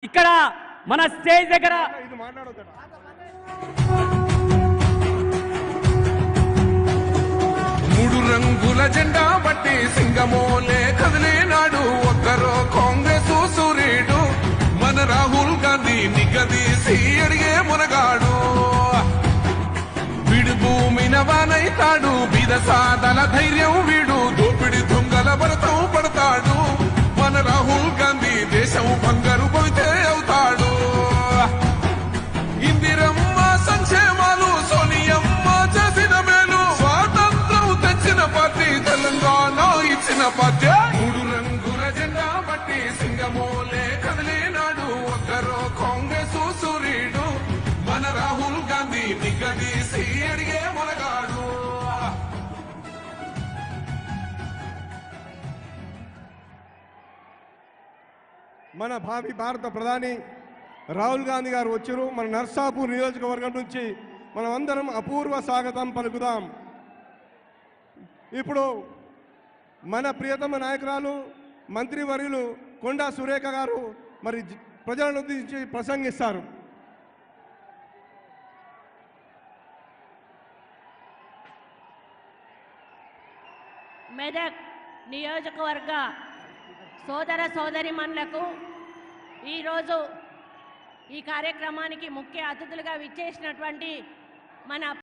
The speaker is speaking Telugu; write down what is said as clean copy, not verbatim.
ఇక్కడ మన స్టేజ్ దగ్గర మూడు రంగుల జెండా బట్టి సింగమోలే కదిలేనాడు ఒక్కరో కాంగ్రెస్ సూర్యుడు మన రాహుల్ గాంధీ నిగదీసి అడిగే మునగాడు వీడు భూమిన వానైతాడు బీద సాదల ధైర్యం వీడు దోపిడి దొంగల భరతం పడతాడు మన రాహుల్ గాంధీ దేశం బంగారు పోతే అవుతాడు ఇందిరమ్మ సంక్షేమాలు సోనియమ్మ చేసిన మేలు స్వాతంత్రం తెచ్చిన పార్టీ తెలంగాణ ఇచ్చిన పార్టీ మూడు రంగుల జెండా బట్టి సింగమోలే కదిలేనాడు ఒక్కరో కాంగ్రెస్ సూర్యుడు మన రాహుల్ గాంధీ నిగదీసి అడిగే మొనగాడు మన భావి భారత ప్రధాని రాహుల్ గాంధీ గారు వచ్చారు. మన నర్సాపూర్ నియోజకవర్గం నుంచి మనం అందరం అపూర్వ స్వాగతం పలుకుదాం. ఇప్పుడు మన ప్రియతమ నాయకురాలు మంత్రివర్యులు కొండా సురేఖ గారు మరి ప్రజలను ఉద్దేశించి ప్రసంగిస్తారు. మెదక్ నియోజకవర్గ సోదర సోదరిమణులకు ఈరోజు ఈ కార్యక్రమానికి ముఖ్య అతిథులుగా విచ్చేసినటువంటి మన